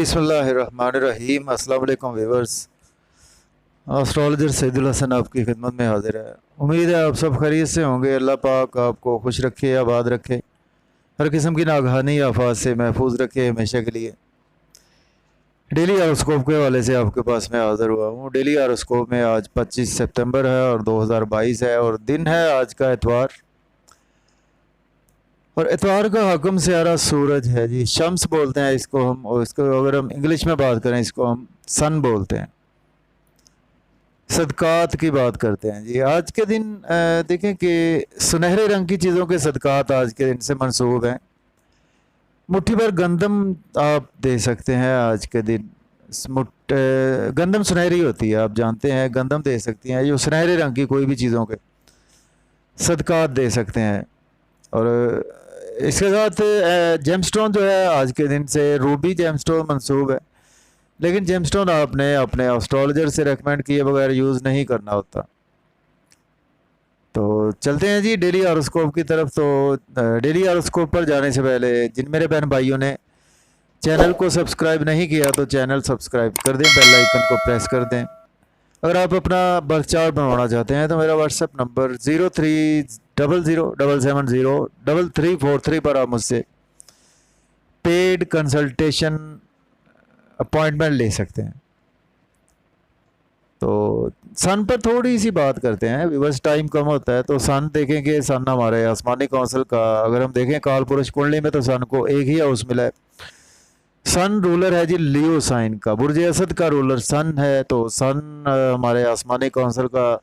बिस्मिल्लाहिर्रहमानिर्रहीम। अस्सलाम वालेकुम व्यूअर्स। एस्ट्रोलॉजर सैदुल हसन आपकी खिदमत में हाजिर है। उम्मीद है आप सब खैरियत से होंगे। अल्लाह पाक आपको खुश रखे, आबाद रखे, हर किस्म की नागहानी आफात से महफूज रखे हमेशा के लिए। डेली हॉरोस्कोप के हवाले से आपके पास मैं हाज़िर हुआ हूँ। डेली हॉरोस्कोप में आज 25 सितंबर है और 2022 है और दिन है आज का एतवार। और एतवार का हकम सियारा सूरज है जी, शम्स बोलते हैं इसको हम, और इसको अगर हम इंग्लिश में बात करें इसको हम सन बोलते हैं। सदकात की बात करते हैं जी। आज के दिन देखें कि सुनहरे रंग की चीज़ों के सदकात आज के दिन से मंसूब हैं। मुट्ठी भर गंदम आप दे सकते हैं आज के दिन। गंदम सुनहरी होती है, आप जानते हैं, गंदम दे सकती हैं। जो सुनहरे रंग की कोई भी चीज़ों के सदकात दे सकते हैं। और इसके साथ जेमस्टोन जो है आज के दिन से रूबी जेमस्टोन मंसूब है, लेकिन जेमस्टोन आपने अपने एस्ट्रोलॉजर से रेकमेंड किए बगैर यूज़ नहीं करना होता। तो चलते हैं जी डेली हॉरोस्कोप की तरफ। तो डेली हॉरोस्कोप पर जाने से पहले जिन मेरे बहन भाइयों ने चैनल को सब्सक्राइब नहीं किया तो चैनल सब्सक्राइब कर दें, बेल आइकन को प्रेस कर दें। अगर आप अपना बर्थ चार्ट बनवाना चाहते हैं तो मेरा व्हाट्सएप नंबर 0300070343 पर आप मुझसे पेड कंसल्टेशन अपॉइंटमेंट ले सकते हैं। तो सन पर थोड़ी सी बात करते हैं, बस टाइम कम होता है। तो सन देखेंगे, सन हमारे आसमानी कौंसिल का अगर हम देखें काल पुरुष कुंडली में तो सन को एक ही हाउस मिला है। सन रूलर है जी लियो साइन का, बुर्ज असद का रूलर सन है। तो सन हमारे आसमानी कौंसिल का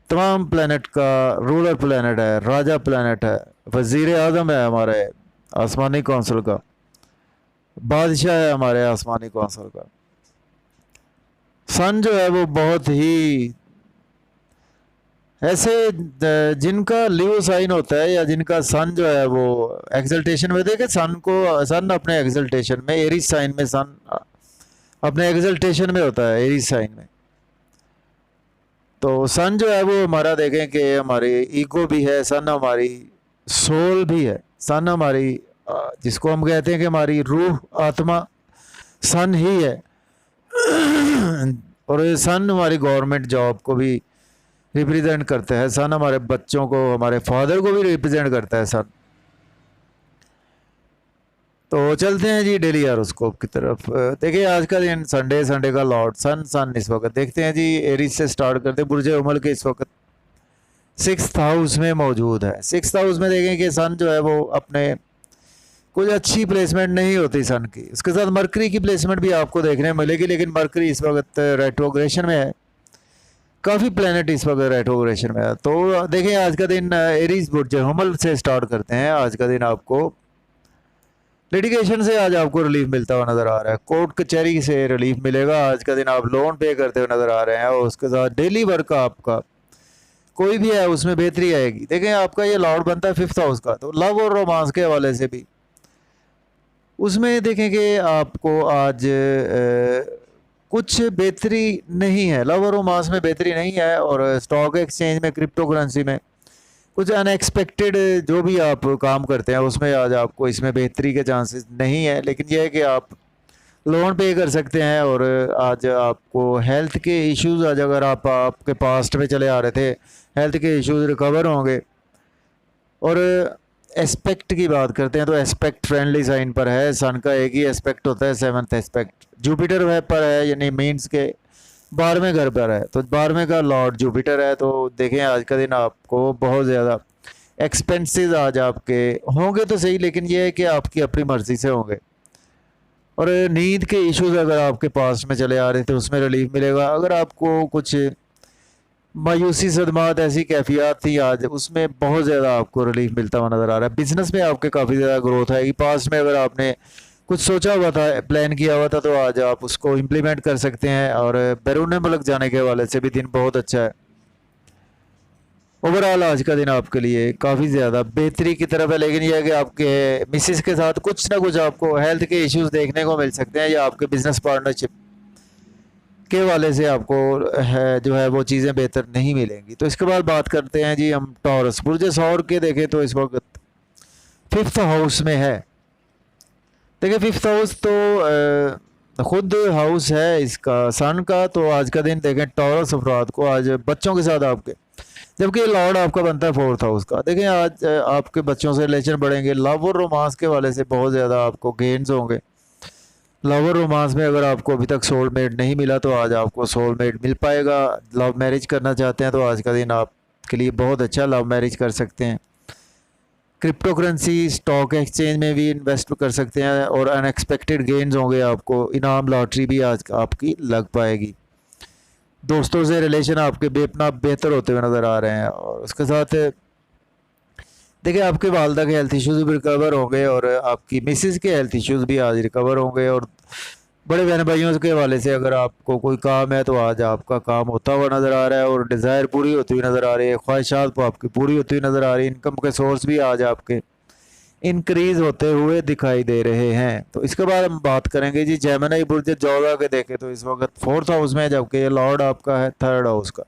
तमाम प्लेनेट का रूलर प्लेनेट है, राजा प्लेनेट है, वजीर आज़म है हमारे आसमानी कौंसिल का, बादशाह है हमारे आसमानी कौंसिल का। सन जो है वो बहुत ही ऐसे जिनका लियो साइन होता है या जिनका सन जो है वो एक्सल्टेशन में, देखे सन अपने एक्सल्टेशन में एरीज साइन में, सन अपने एक्सल्टेशन में होता है एरीज साइन में। तो सन जो है वो हमारा देखें कि हमारी ईगो भी है, सन हमारी सोल भी है, सन हमारी जिसको हम कहते हैं कि हमारी रूह आत्मा सन ही है। और सन हमारी गवर्नमेंट जॉब को भी रिप्रेजेंट करता है, सन हमारे बच्चों को, हमारे फादर को भी रिप्रेजेंट करता है सन। तो चलते हैं जी डेली हॉरोस्कोप की तरफ। देखिए आज का दिन संडे का लॉर्ड सन इस वक्त देखते हैं जी एरीज से स्टार्ट करते हैं। बुर्ज उमल के इस वक्त 6th हाउस में मौजूद है। 6th हाउस में देखें कि सन जो है वो अपने कुछ अच्छी प्लेसमेंट नहीं होती सन की। उसके साथ मरकरी की प्लेसमेंट भी आपको देखने मिलेगी, लेकिन मरकरी इस वक्त रेट्रोग्रेशन में है। काफ़ी प्लेनेट इस वक्त रेट्रोग्रेशन में है। तो देखें आज का दिन एरीज बुर्ज उमल से स्टार्ट करते हैं। आज का दिन आपको लिटिगेशन से आज आपको रिलीफ मिलता हुआ नज़र आ रहा है, कोर्ट कचहरी से रिलीफ मिलेगा। आज का दिन आप लोन पे करते हुए नज़र आ रहे हैं और उसके साथ डेली वर्क आपका कोई भी है उसमें बेहतरी आएगी। देखें आपका ये लॉर्ड बनता है 5th हाउस का, तो लव और रोमांस के हवाले से भी उसमें देखें कि आपको आज कुछ बेहतरी नहीं है, लव और रोमांस में बेहतरी नहीं है। और स्टॉक एक्सचेंज में, क्रिप्टो करेंसी में कुछ अनएक्सपेक्टेड जो भी आप काम करते हैं उसमें आज आपको इसमें बेहतरी के चांसेस नहीं है। लेकिन यह है कि आप लोन पे कर सकते हैं। और आज आपको हेल्थ के इश्यूज, आज अगर आप आपके पास्ट में चले आ रहे थे, हेल्थ के इश्यूज रिकवर होंगे। और एस्पेक्ट की बात करते हैं तो एस्पेक्ट फ्रेंडली साइन पर है। सन का एक ही एस्पेक्ट होता है, 7th एस्पेक्ट जुपिटर वह पर है, यानी मीन्स के 12वें घर पर है। तो 12वें का लॉर्ड जुपिटर है। तो देखें आज का दिन आपको बहुत ज़्यादा एक्सपेंसेस आज आपके होंगे तो सही, लेकिन यह है कि आपकी अपनी मर्ज़ी से होंगे। और नींद के इश्यूज अगर आपके पास में चले आ रहे थे उसमें रिलीफ मिलेगा। अगर आपको कुछ मायूसी सदमात ऐसी कैफियत थी आज, उसमें बहुत ज़्यादा आपको रिलीफ मिलता हुआ नज़र आ रहा है। बिजनेस में आपके काफ़ी ज़्यादा ग्रोथ आएगी। पास में अगर आपने कुछ सोचा हुआ था, प्लान किया हुआ था, तो आज आप उसको इम्प्लीमेंट कर सकते हैं। और बैरून मुल्क जाने के हवाले से भी दिन बहुत अच्छा है। ओवरऑल आज का दिन आपके लिए काफ़ी ज़्यादा बेहतरी की तरफ है। लेकिन यह है कि आपके मिसेस के साथ कुछ ना कुछ आपको हेल्थ के इश्यूज देखने को मिल सकते हैं, या आपके बिजनेस पार्टनरशिप के वाले से आपको जो है वो चीज़ें बेहतर नहीं मिलेंगी। तो इसके बाद बात करते हैं जी हम टॉरस। बुर्ज सौर के देखें तो इस वक्त 5th हाउस में है। देखिए फिफ्थ हाउस तो खुद हाउस है इसका सन का, तो आज का दिन देखें टॉरस अफराद को आज बच्चों के साथ आपके, जबकि लॉर्ड आपका बनता है फोर्थ हाउस का। देखिए आज आपके बच्चों से रिलेशन बढ़ेंगे, लव और रोमांस के वाले से बहुत ज़्यादा आपको गेन्स होंगे। लव और रोमांस में अगर आपको अभी तक सोलमेट नहीं मिला तो आज आपको सोलमेट मिल पाएगा। लव मैरिज करना चाहते हैं तो आज का दिन आपके लिए बहुत अच्छा, लव मैरिज कर सकते हैं। क्रिप्टो करेंसी स्टॉक एक्सचेंज में भी इन्वेस्ट कर सकते हैं और अनएक्सपेक्टेड गेन्स होंगे, आपको इनाम लॉटरी भी आज आपकी लग पाएगी। दोस्तों से रिलेशन आपके बेपना बेहतर होते हुए नज़र आ रहे हैं। और उसके साथ देखिए आपके वालदा के हेल्थ इश्यूज़ भी रिकवर होंगे और आपकी मिसिस के हेल्थ इश्यूज़ भी आज रिकवर होंगे। और बड़े बहन भाइयों के हवाले से अगर आपको कोई काम है तो आज आपका काम होता हुआ नज़र आ रहा है और डिज़ायर पूरी होती हुई नज़र आ रही है, ख्वाहिशात को आपकी पूरी होती हुई नज़र आ रही है। इनकम के सोर्स भी आज आपके इंक्रीज़ होते हुए दिखाई दे रहे हैं। तो इसके बाद हम बात करेंगे जी जेमिनी बुर्ज जोधा के देखें तो इस वक्त फोर्थ हाउस में, जबकि ये लॉर्ड आपका है थर्ड हाउस का।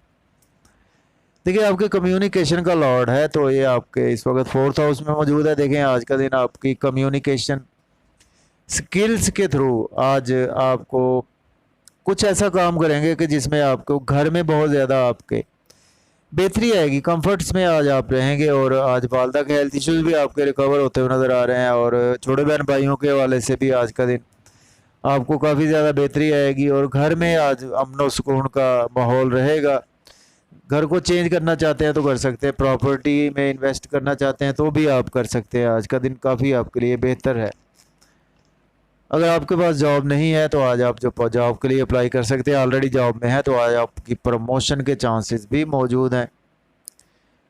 देखिए आपके कम्युनिकेशन का लॉर्ड है तो ये आपके इस वक्त फोर्थ हाउस में मौजूद है। देखें आज का दिन आपकी कम्युनिकेशन स्किल्स के थ्रू आज आपको कुछ ऐसा काम करेंगे कि जिसमें आपको घर में बहुत ज़्यादा आपके बेहतरी आएगी, कंफर्ट्स में आज आप रहेंगे। और आज वालदा के हेल्थ इश्यूज़ भी आपके रिकवर होते हुए नज़र आ रहे हैं और छोटे बहन भाइयों के हवाले से भी आज का दिन आपको काफ़ी ज़्यादा बेहतरी आएगी और घर में आज अमन और सुकून का माहौल रहेगा। घर को चेंज करना चाहते हैं तो कर सकते हैं, प्रॉपर्टी में इन्वेस्ट करना चाहते हैं तो भी आप कर सकते हैं। आज का दिन काफ़ी आपके लिए बेहतर है। अगर आपके पास जॉब नहीं है तो आज आप जो जॉब के लिए अप्लाई कर सकते हैं, ऑलरेडी जॉब में है तो आज आपकी प्रमोशन के चांसेस भी मौजूद हैं।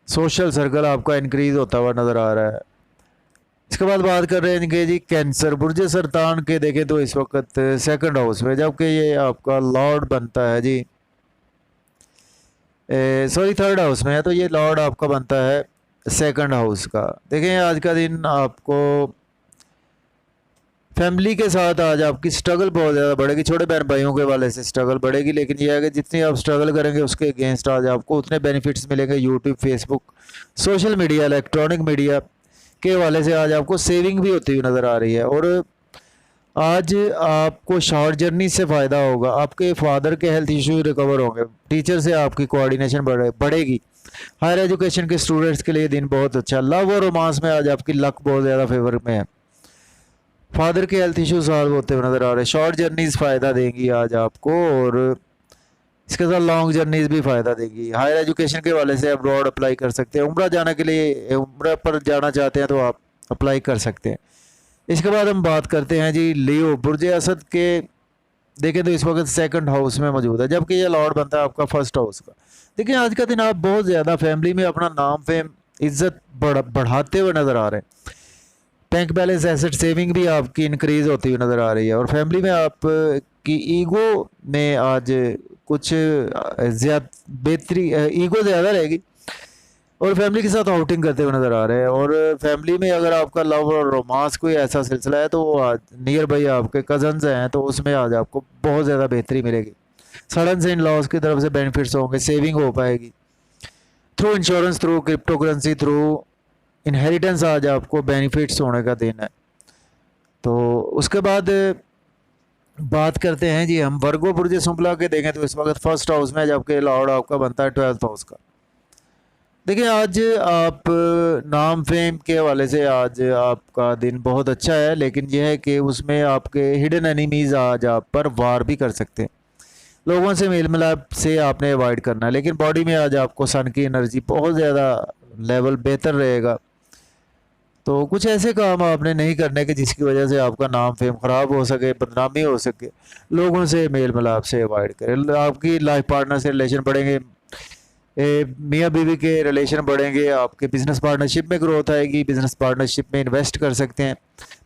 सोशल सर्कल आपका इंक्रीज होता हुआ नज़र आ रहा है। इसके बाद बात कर रहे हैं कि जी कैंसर बुर्ज सरतान के देखें तो इस वक्त सेकंड हाउस में, जबकि ये आपका लॉर्ड बनता है जी सॉरी थर्ड हाउस में है, तो ये लॉर्ड आपका बनता है सेकंड हाउस का। देखें आज का दिन आपको फैमिली के साथ आज आपकी स्ट्रगल बहुत ज़्यादा बढ़ेगी, छोटे बहन भाइयों के वाले से स्ट्रगल बढ़ेगी, लेकिन यह है कि जितनी आप स्ट्रगल करेंगे उसके अगेंस्ट आज आपको उतने बेनिफिट्स मिलेंगे। YouTube, Facebook, social media, electronic media के वाले से आज आपको सेविंग भी होती हुई नज़र आ रही है। और आज आपको शॉर्ट जर्नी से फ़ायदा होगा, आपके फादर के हेल्थ इश्यूज रिकवर होंगे, टीचर से आपकी कोऑर्डिनेशन बढ़ेगी। हायर एजुकेशन के स्टूडेंट्स के लिए दिन बहुत अच्छा। लव और रोमांस में आज आपकी लक बहुत ज़्यादा फेवर में है। फादर के हेल्थ इश्यूज सॉल्व होते हुए नज़र आ रहे हैं। शॉर्ट जर्नीज फ़ायदा देंगी आज आपको और इसके साथ लॉन्ग जर्नीज भी फ़ायदा देगी। हायर एजुकेशन के वाले से अब्रॉड अप्लाई कर सकते हैं, उम्रा जाने के लिए उम्रा पर जाना चाहते हैं तो आप अप्लाई कर सकते हैं। इसके बाद हम बात करते हैं जी लियो बुर्ज असद के, देखें तो इस वक्त सेकंड हाउस में मौजूद है, जबकि ये लॉर्ड बनता है आपका फर्स्ट हाउस का। देखिए आज का दिन आप बहुत ज़्यादा फैमिली में अपना नाम फेम इज्जत बढ़ाते हुए नज़र आ रहे हैं। बैंक बैलेंस एसेट सेविंग भी आपकी इंक्रीज होती हुई नज़र आ रही है और फैमिली में आप की ईगो में आज कुछ ज़्यादा बेहतरी, ईगो ज़्यादा रहेगी और फैमिली के साथ आउटिंग करते हुए नज़र आ रहे हैं। और फैमिली में अगर आपका लव और रोमांस कोई ऐसा सिलसिला है तो वो आज नियर बाई आपके कजन्स हैं तो उसमें आज आपको बहुत ज़्यादा बेहतरी मिलेगी। सडन से इन लॉज की तरफ से बेनिफिट्स होंगे, सेविंग हो पाएगी through insurance, through crypto currency, through inheritance आज आपको बेनिफिट्स होने का दिन है। तो उसके बाद बात करते हैं जी हम वर्गो बुर्ज सुंबला के, देखें तो इस वक्त फर्स्ट हाउस में, जबकि लॉर्ड आपका बनता है 12th हाउस का। देखिए आज आप नाम फेम के हवाले से आज आपका दिन बहुत अच्छा है, लेकिन यह है कि उसमें आपके हिडन एनिमीज़ आज आप पर वार भी कर सकते हैं। लोगों से मेल मिलाप से आपने अवॉइड करना है, लेकिन बॉडी में आज आपको सन की एनर्जी बहुत ज़्यादा लेवल बेहतर रहेगा। तो कुछ ऐसे काम आपने नहीं करने के जिसकी वजह से आपका नाम फेम ख़राब हो सके, बदनामी हो सके। लोगों से मेल मिलाप से अवॉइड करें। आपकी लाइफ पार्टनर से रिलेशन बढ़ेंगे, मियाँ बीवी के रिलेशन बढ़ेंगे, आपके बिज़नेस पार्टनरशिप में ग्रोथ आएगी, बिज़नेस पार्टनरशिप में इन्वेस्ट कर सकते हैं।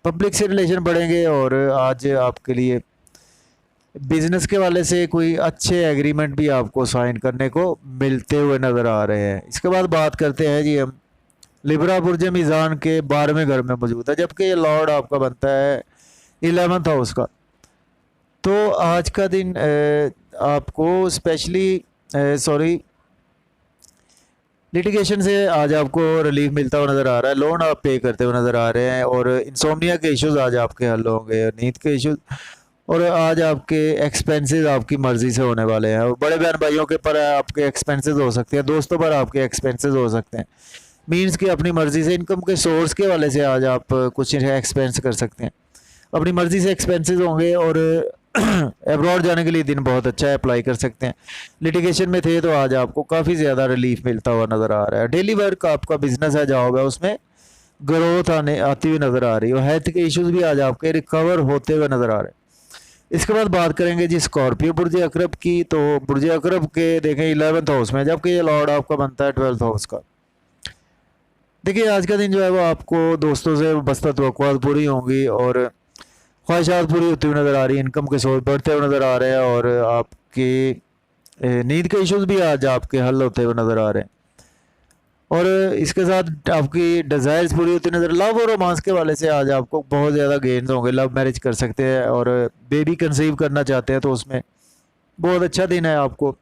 पब्लिक से रिलेशन बढ़ेंगे और आज आपके लिए बिज़नेस के वाले से कोई अच्छे एग्रीमेंट भी आपको साइन करने को मिलते हुए नज़र आ रहे हैं। इसके बाद बात करते हैं जी हम लिब्रा बुर्ज मीज़ान के 12वें घर में मौजूद है, जबकि ये लॉर्ड आपका बनता है 11th हाउस का। तो आज का दिन आपको स्पेशली लिटिगेशन से आज आपको रिलीफ मिलता हुआ नज़र आ रहा है, लोन आप पे करते हुए नज़र आ रहे हैं, और इंसोम्निया के इश्यूज आज आपके हल होंगे, नींद के इश्यूज, और आज आपके एक्सपेंसेस आपकी मर्ज़ी से होने वाले हैं। और बड़े बहन भाइयों के पर आपके एक्सपेंसेस हो सकते हैं, दोस्तों पर आपके एक्सपेंसेस हो सकते हैं, मीन्स कि अपनी मर्ज़ी से इनकम के सोर्स के वाले से आज आप कुछ एक्सपेंस कर सकते हैं, अपनी मर्ज़ी से एक्सपेंसेस होंगे। और एब्रॉड जाने के लिए दिन बहुत अच्छा है, अप्लाई कर सकते हैं। लिटिगेशन में थे तो आज आपको काफ़ी ज़्यादा रिलीफ मिलता हुआ नज़र आ रहा है। डेली वर्क आपका बिजनेस है, जॉब है, उसमें ग्रोथ आती हुई नज़र आ रही है, और हेल्थ के इश्यूज भी आज आपके रिकवर होते हुए नज़र आ रहे हैं। इसके बाद बात करेंगे जी स्कॉर्पियो बुर्ज अकरब की। तो बुर्ज अकरब के देखें 11th हाउस में, जबकि ये लॉर्ड आपका बनता है 12th हाउस का। देखिए आज का दिन जो है वो आपको दोस्तों से बस्ता तवक्कुआत पूरी होंगी और ख्वाहिशात पूरी होती हुई नज़र आ रही है, इनकम के सोर्स बढ़ते हुए नज़र आ रहे हैं, और आपके नींद के इश्यूज भी आज आपके हल होते हुए नज़र आ रहे हैं। और इसके साथ आपकी डिज़ायर्स पूरी होती नज़र। लव और रोमांस के वाले से आज आपको बहुत ज़्यादा गेन्स होंगे, लव मैरिज कर सकते हैं, और बेबी कंसीव करना चाहते हैं तो उसमें बहुत अच्छा दिन है, आपको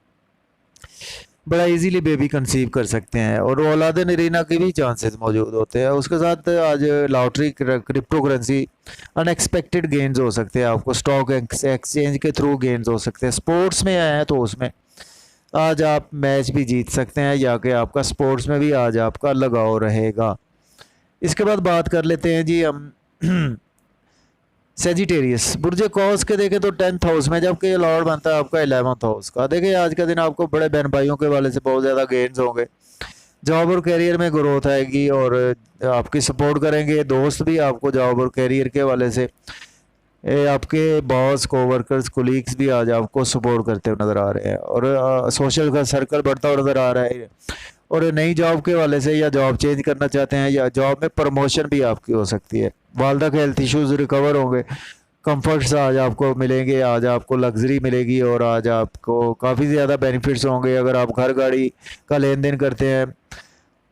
बड़ा इजीली बेबी कंसीव कर सकते हैं, और औलाद नरीना के भी चांसेस मौजूद होते हैं। उसके साथ आज lottery, crypto currency, unexpected gains हो सकते हैं, आपको स्टॉक एक्सचेंज के थ्रू गेन्स हो सकते हैं। स्पोर्ट्स में आए हैं तो उसमें आज आप मैच भी जीत सकते हैं, या कि आपका स्पोर्ट्स में भी आज आपका लगाव रहेगा। इसके बाद बात कर लेते हैं जी हम सेजिटेरियस बुर्ज कॉस के देखें तो 10th हाउस में, जबकि ये लॉर्ड बनता है आपका 11th हाउस का। देखिए आज का दिन आपको बड़े बहन भाइयों के वाले से बहुत ज़्यादा गेन्स होंगे, जॉब और कैरियर में ग्रोथ आएगी, और आपकी सपोर्ट करेंगे दोस्त भी आपको जॉब और कैरियर के वाले से। आपके बॉस, कोवर्कर्स, कोलीग्स भी आज आपको सपोर्ट करते हुए नज़र आ रहे हैं, और सोशल का सर्कल बढ़ता हुआ नज़र आ रहा है। और नई जॉब के वाले से, या जॉब चेंज करना चाहते हैं, या जॉब में प्रमोशन भी आपकी हो सकती है। वालदा के हेल्थ इश्यूज रिकवर होंगे, कंफर्ट्स आज आपको मिलेंगे, आज आपको लग्जरी मिलेगी, और आज आपको काफ़ी ज़्यादा बेनिफिट्स होंगे। अगर आप घर गाड़ी का लेन देन करते हैं,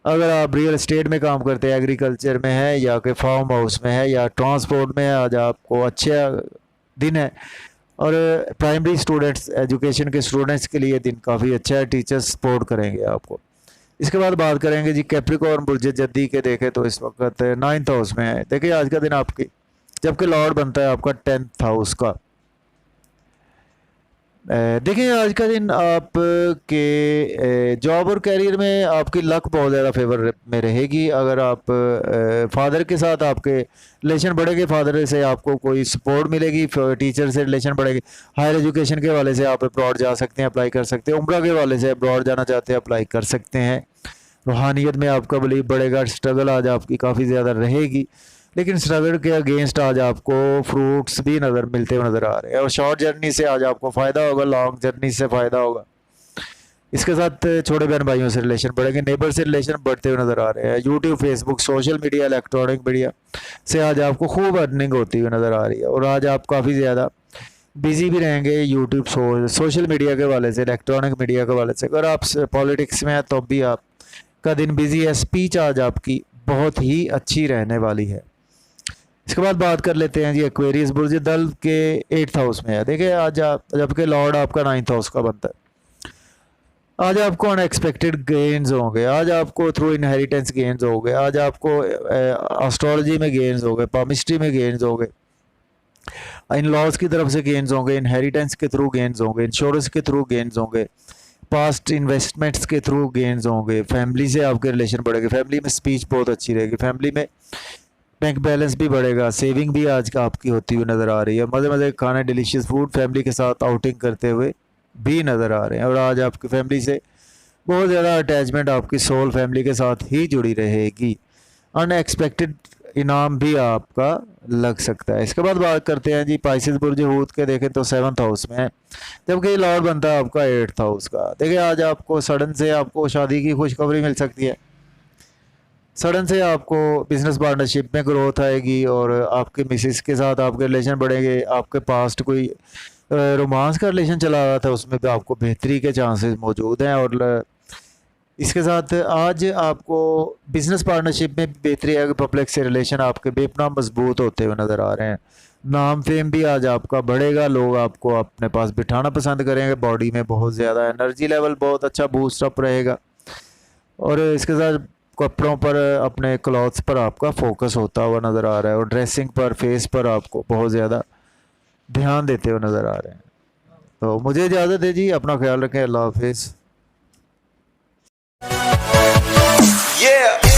अगर आप रियल एस्टेट में काम करते हैं, एग्रीकल्चर में है, या कि फार्म हाउस में है, या ट्रांसपोर्ट में है, आज आपको अच्छा दिन है। और प्राइमरी स्टूडेंट्स, एजुकेशन के स्टूडेंट्स के लिए दिन काफ़ी अच्छा है, टीचर्स सपोर्ट करेंगे आपको। इसके बाद बात करेंगे जी कैप्रिकॉर्न बुर्ज जद्दी के, देखें तो इस वक्त 9th हाउस में है। देखिए आज का दिन आपकी, जबकि लॉर्ड बनता है आपका 10th हाउस का। देखिए आज का दिन आप के जॉब और कैरियर में आपकी लक बहुत ज़्यादा फेवर में रहेगी। अगर आप फादर के साथ आपके रिलेशन बढ़ेंगे, फादर से आपको कोई सपोर्ट मिलेगी, टीचर से रिलेशन बढ़ेगी, हायर एजुकेशन के वाले से आप अब्रॉड जा सकते हैं, अप्लाई कर सकते हैं, उम्रा के वाले से अब्रॉड जाना चाहते हैं, अप्लाई कर सकते हैं। रूहानियत में आपका बिलीव बढ़ेगा, स्ट्रगल आज आपकी काफ़ी ज़्यादा रहेगी, लेकिन स्ट्रगल के अगेंस्ट आज आपको फ्रूट्स भी मिलते हुए नज़र आ रहे हैं, और शॉर्ट जर्नी से आज आपको फ़ायदा होगा, लॉन्ग जर्नी से फ़ायदा होगा। इसके साथ छोटे बहन भाइयों से रिलेशन बढ़ेंगे, नेबर से रिलेशन बढ़ते हुए नज़र आ रहे हैं। YouTube, Facebook, social media, electronic media से आज आपको खूब अर्निंग होती हुई नज़र आ रही है, और आज आप काफ़ी ज़्यादा बिजी भी रहेंगे यूट्यूब, सोशल मीडिया के वाले से, इलेक्ट्रॉनिक मीडिया के वाले से। अगर आप पॉलिटिक्स में हैं तो भी आपका दिन बिजी है। स्पीच आज आपकी बहुत ही अच्छी रहने वाली है। इसके बाद बात कर लेते हैं जी एक्वेरियस बुर्ज दल के 8th हाउस में है। देखिए आज आप, जबकि लॉर्ड आपका 9th हाउस का बनता है, आज आपको अनएक्सपेक्टेड गेन्स होंगे, आज आपको थ्रू इनहेरिटेंस गेन्स होंगे, आज आपको एस्ट्रोलॉजी में गेन्स होंगे, पामिस्ट्री में गेन्स होंगे, इन लॉज की तरफ से गेन्स होंगे, इनहेरिटेंस के थ्रू गेन्स होंगे, इंश्योरेंस के थ्रू गेन्स होंगे, पास्ट इन्वेस्टमेंट्स के थ्रू गेन्स होंगे, फैमिली से आपके रिलेशन बढ़ेंगे, फैमिली में स्पीच बहुत अच्छी रहेगी, फैमिली में बैंक बैलेंस भी बढ़ेगा, सेविंग भी आज का आपकी होती हुई नज़र आ रही है, मज़े मज़े खाने, डिलीशियस फूड फैमिली के साथ आउटिंग करते हुए भी नज़र आ रहे हैं। और आज आपकी फैमिली से बहुत ज़्यादा अटैचमेंट आपकी सोल फैमिली के साथ ही जुड़ी रहेगी। अनएक्सपेक्टेड इनाम भी आपका लग सकता है। इसके बाद बात करते हैं जी पाइसेस बुर्ज हूत के, देखें तो 7th हाउस में है, जबकि लॉर्ड बनता है आपका 8th हाउस का। देखिए आज आपको सडन से आपको शादी की खुशखबरी मिल सकती है, सडन से आपको बिजनेस पार्टनरशिप में ग्रोथ आएगी, और आपके मिसेस के साथ आपके रिलेशन बढ़ेंगे। आपके पास्ट कोई रोमांस का रिलेशन चला रहा था, उसमें भी आपको बेहतरी के चांसेस मौजूद हैं। और इसके साथ आज आपको बिजनेस पार्टनरशिप में बेहतरी है, पब्लिक से रिलेशन आपके बेपनाह मजबूत होते हुए नज़र आ रहे हैं। नाम फेम भी आज आपका बढ़ेगा, लोग आपको अपने पास बिठाना पसंद करेंगे, बॉडी में बहुत ज़्यादा एनर्जी लेवल बहुत अच्छा बूस्ट अप रहेगा। और इसके साथ कपड़ों पर, अपने क्लॉथ्स पर आपका फोकस होता हुआ नज़र आ रहा है, और ड्रेसिंग पर, फेस पर आपको बहुत ज़्यादा ध्यान देते हुए नज़र आ रहे हैं। तो मुझे इजाज़त है जी, अपना ख्याल रखें, अल्लाह हाफिज़। Yeah.